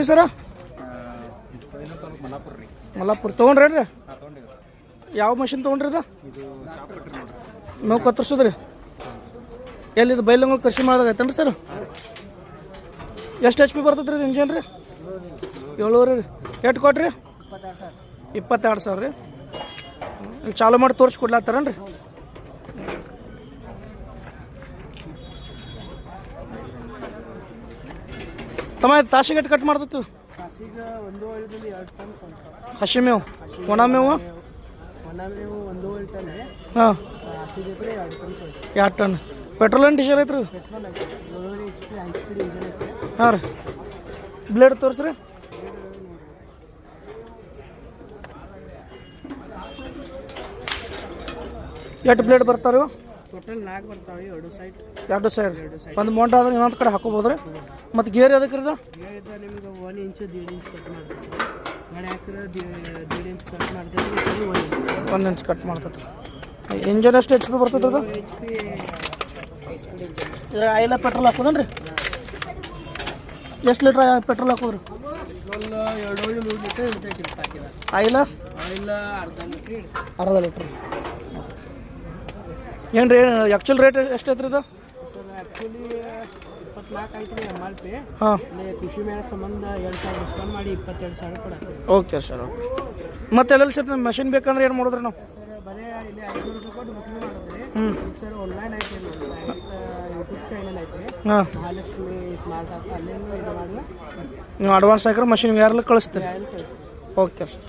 ರೀ ಸರ ಮಲ್ಲಾಪುರ ತೊಗೊಂಡ್ರಿ ರೀ ಯಾವ ಮಷಿನ್ ತೊಗೊಂಡ್ರಿ ಇದು ಮೇವು ಕತ್ತರಿಸೋದ್ರಿ ಎಲ್ಲಿದು ಬೈಲಂಗಳು ಕೃಷಿ ಮಾಡೋದಾಗ ಐತೇನ್ರಿ ಸರ್ ಎಷ್ಟು HP ಬರ್ತದೆ ರೀ ಇದು ಇಂಜನ್ ರೀ 7 ರೀ ಎಷ್ಟು ಕೊಟ್ರಿ 22,000 ರೀ ಇಲ್ಲಿ ಚಾಲು ಮಾಡಿ ತೋರಿಸ್ಕೊಡ್ಲಾತ್ತಾರನ್ರಿ ತಮ್ಮ ತಾಸಿಗೆ ಎಷ್ಟು ಕಟ್ ಮಾಡ್ತೈತಿ ಹಸಿ ಮೇವು ಒಣ ಮೇವು ಹಾಂ 2 ಟನ್ ಪೆಟ್ರೋಲ್ ಏನು ಡೀಸೆಲ್ ಐತ್ರಿ ಹಾಂ ರೀ ಬ್ಲೇಡ್ ತೋರಿಸ್ರಿ ಎಷ್ಟು ಬ್ಲೇಡ್ ಬರ್ತಾವೆ ಟೋಟಲ್ 4 ಬರ್ತಾವೆ 2 ಸೈಡ್ ಒಂದು ಮೌಂಟ್ ಆದ್ರೆ ಇನ್ನೊಂದು ಕಡೆ ಹಾಕೋಬೋದ್ರಿ ಮತ್ತು ಗೇರ್ ಅದಕ್ಕೆ ರೀ ನಿಮ್ಗೆ 1 ಇಂಚ್ 1.5 ಇಂಚ್ ಕಟ್ ಮಾಡ್ತೀವಿ ಗಾಡಿ ಹಾಕಿದ್ರೆ 1.5 ಇಂಚ್ ಕಟ್ ಮಾಡ್ತೀವಿ 1 ಇಂಚ್ ಕಟ್ ಮಾಡ್ತೈತಿ ಇಂಜನ್ ಎಷ್ಟು HP ಬರ್ತೈತೆ ಅದು ಇದ್ರ ಆಯಿಲ ಪೆಟ್ರೋಲ್ ಹಾಕೋದನ್ರಿ ಎಷ್ಟು ಲೀಟ್ರ್ ಪೆಟ್ರೋಲ್ ಹಾಕೋದ್ರಿ ಪೆಟ್ರೋಲ್ 2-3 ಲೀಟರ್ ಇರ್ತೈತಿ ಆಯಿಲ ಅರ್ಧ ಲೀಟ್ರ್ ಏನು ರೀ ಆ್ಯಕ್ಚುಲ್ ರೇಟ್ ಎಷ್ಟು ಐತ್ರಿ ಇದು ಸರ್ ಆ್ಯಕ್ಚುಲಿ 24 ಐತ್ರಿ MRP ಹಾಂ ಕೃಷಿ ಮೇಳ ಸಂಬಂಧ 2,000 ಡಿಸ್ಕೌಂಟ್ ಮಾಡಿ 22,000 ಕೊಡತ್ತೀವಿ ಓಕೆ ಸರ್ ಓಕೆ ಮತ್ತೆ ಎಲ್ಲೆಲ್ಲಿ ಸಿಗ್ತದೆ ಮಷಿನ್ ಬೇಕಂದ್ರೆ ಏನು ಮಾಡಿದ್ರಿ ನಾವು ಸರ್ ಬರೀ ಇಲ್ಲಿ 500 ರೂಪಾಯಿ ಕೊಟ್ಟು ಬುಕಿಂಗ್ ಮಾಡಿದ್ರಿ ಸರ್ ಆನ್ಲೈನ್ ಐತೆ ಯೂಟ್ಯೂಬ್ ಚಾನಲ್ ಐತೆ ಮಹಾಲಕ್ಷ್ಮಿ ಸ್ಮಾರ್ಟ್ ಅಂತ ಅಲ್ಲೇನು ಇದು ಮಾಡಿದ್ರೆ ನೀವು ಅಡ್ವಾನ್ಸ್ ಹಾಕಿದ್ರೆ ಮಷಿನ್ ಯಾರೆಲ್ಲ ಕಳಿಸ್ತೀರಿ ಓಕೆ ಸರ್